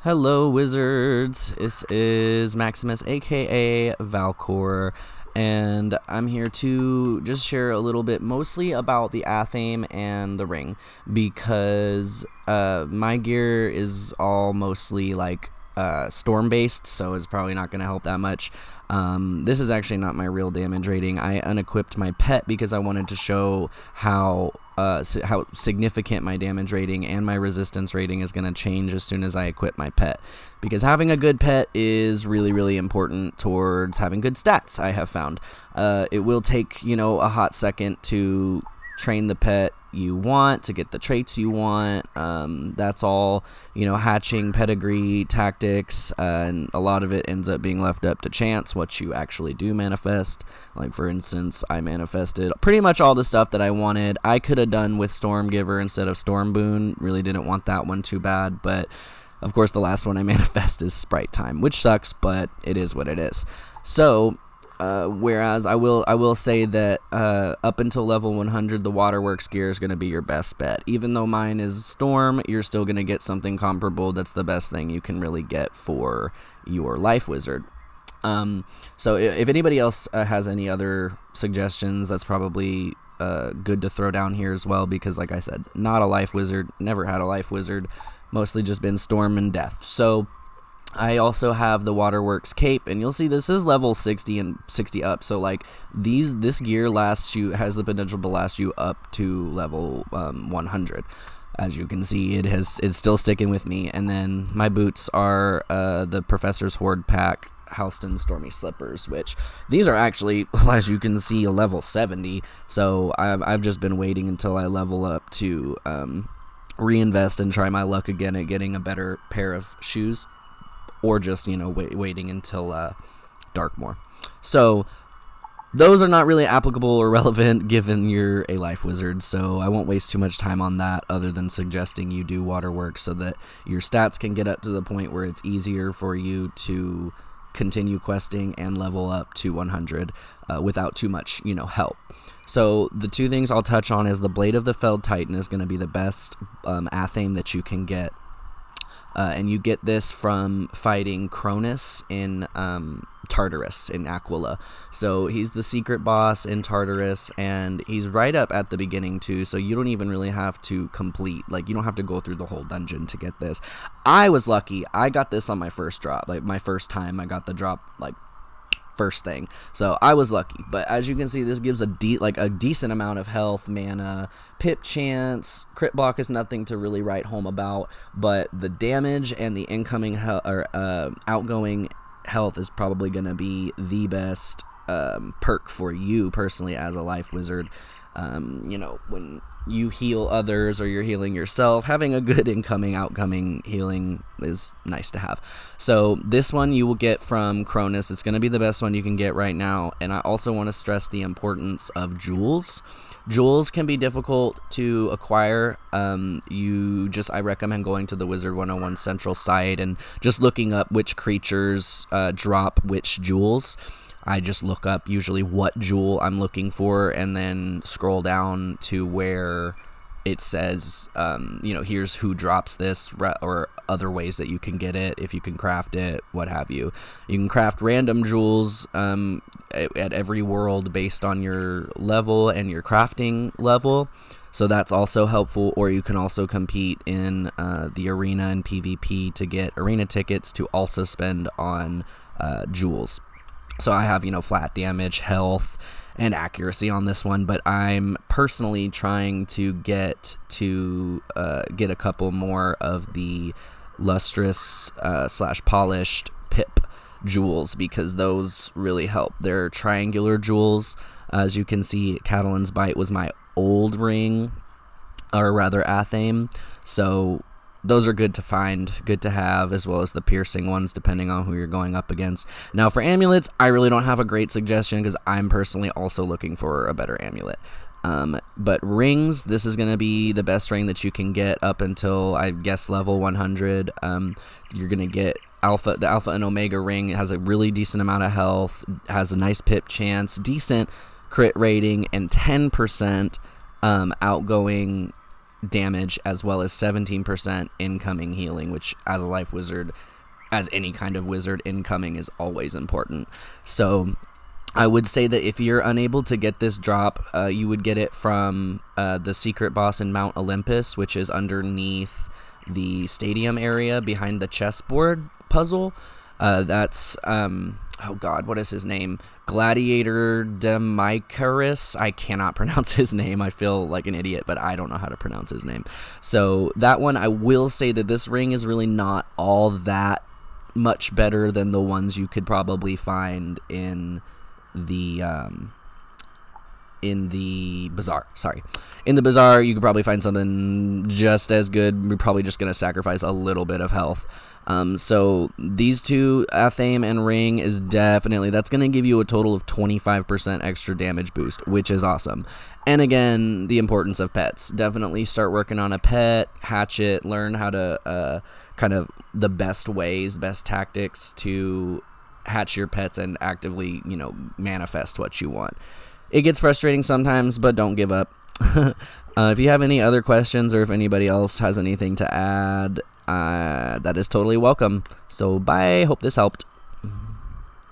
Hello, wizards. This is Maximus, aka Valcor, and I'm here to just share a little bit mostly about the Athame and the ring because my gear is all mostly like storm based, so it's probably not going to help that much. This is actually not my real damage rating. I unequipped my pet because I wanted to show how significant my damage rating and my resistance rating is going to change as soon as I equip my pet, because having a good pet is really important towards having good stats. I have found it will take a hot second to train the pet you want to get the traits you want. That's all hatching, pedigree, tactics, and a lot of it ends up being left up to chance what you actually do manifest. Like, for instance, I manifested pretty much all the stuff that I wanted. I could have done with Stormgiver instead of Stormboon. Really didn't want that one too bad, but of course the last one I manifest is Sprite Time, which sucks, but it is what it is. So whereas I will say that up until level 100, the Waterworks gear is going to be your best bet. Even though mine is Storm, you're still going to get something comparable. That's the best thing you can really get for your Life Wizard. So if anybody else has any other suggestions, that's probably good to throw down here as well, because like I said, not a Life Wizard, never had a Life Wizard, mostly just been Storm and Death. So I also have the Waterworks cape, and you'll see this is level 60 and 60 up. So like this gear has the potential to last you up to level 100. As you can see, it's still sticking with me. And then my boots are the Professor's Horde pack Halston Stormy Slippers, which these are actually, as you can see, a level 70. So I've just been waiting until I level up to reinvest and try my luck again at getting a better pair of shoes. Or just, waiting until Darkmoor. So those are not really applicable or relevant given you're a Life Wizard, so I won't waste too much time on that other than suggesting you do Waterworks so that your stats can get up to the point where it's easier for you to continue questing and level up to 100 without too much, help. So the two things I'll touch on is the Blade of the Felled Titan is going to be the best Athame that you can get. And you get this from fighting Cronus in Tartarus, in Aquila. So he's the secret boss in Tartarus, and he's right up at the beginning too, so you don't even really have to complete, you don't have to go through the whole dungeon to get this. I was lucky. I got this on my first drop, my first time I got the drop, first thing, so I was lucky. But as you can see, this gives a decent amount of health, mana, pip chance. Crit block is nothing to really write home about, but the damage and the incoming outgoing health is probably going to be the best perk for you personally as a Life Wizard. When you heal others or you're healing yourself, having a good outgoing healing is nice to have. So this one you will get from Cronus. It's going to be the best one you can get right now. And I also want to stress the importance of jewels. Jewels can be difficult to acquire. I recommend going to the Wiz101 central site and just looking up which creatures drop which jewels. I just look up usually what jewel I'm looking for and then scroll down to where it says, here's who drops this, or other ways that you can get it, if you can craft it, what have you. You can craft random jewels at every world based on your level and your crafting level. So that's also helpful, or you can also compete in the arena and PvP to get arena tickets to also spend on jewels. So I have, flat damage, health, and accuracy on this one, but I'm personally trying to get a couple more of the lustrous / polished pip jewels, because those really help. They're triangular jewels. As you can see, Catalan's Bite was my old ring, or rather Athame, so those are good to find, good to have, as well as the piercing ones, depending on who you're going up against. Now, for amulets, I really don't have a great suggestion because I'm personally also looking for a better amulet. But rings, this is going to be the best ring that you can get up until, I guess, level 100. You're going to get the Alpha and Omega ring. It has a really decent amount of health, has a nice pip chance, decent crit rating, and 10% outgoing damage as well as 17% incoming healing, which as a life wizard, as any kind of wizard, incoming is always important. So I would say that if you're unable to get this drop, you would get it from the secret boss in Mount Olympus, which is underneath the stadium area behind the chessboard puzzle. That's oh god, what is his name? Gladiator Demicaris. I cannot pronounce his name. I feel like an idiot, but I don't know how to pronounce his name. So that one, I will say that this ring is really not all that much better than the ones you could probably find in the bazaar. In the bazaar, you could probably find something just as good. We're probably just going to sacrifice a little bit of health. So these two, Athame and Ring, is definitely, that's going to give you a total of 25% extra damage boost, which is awesome. And again, the importance of pets. Definitely start working on a pet, hatch it, learn how to kind of the best ways, best tactics to hatch your pets and actively, manifest what you want. It gets frustrating sometimes, but don't give up. If you have any other questions or if anybody else has anything to add, that is totally welcome. So bye. Hope this helped.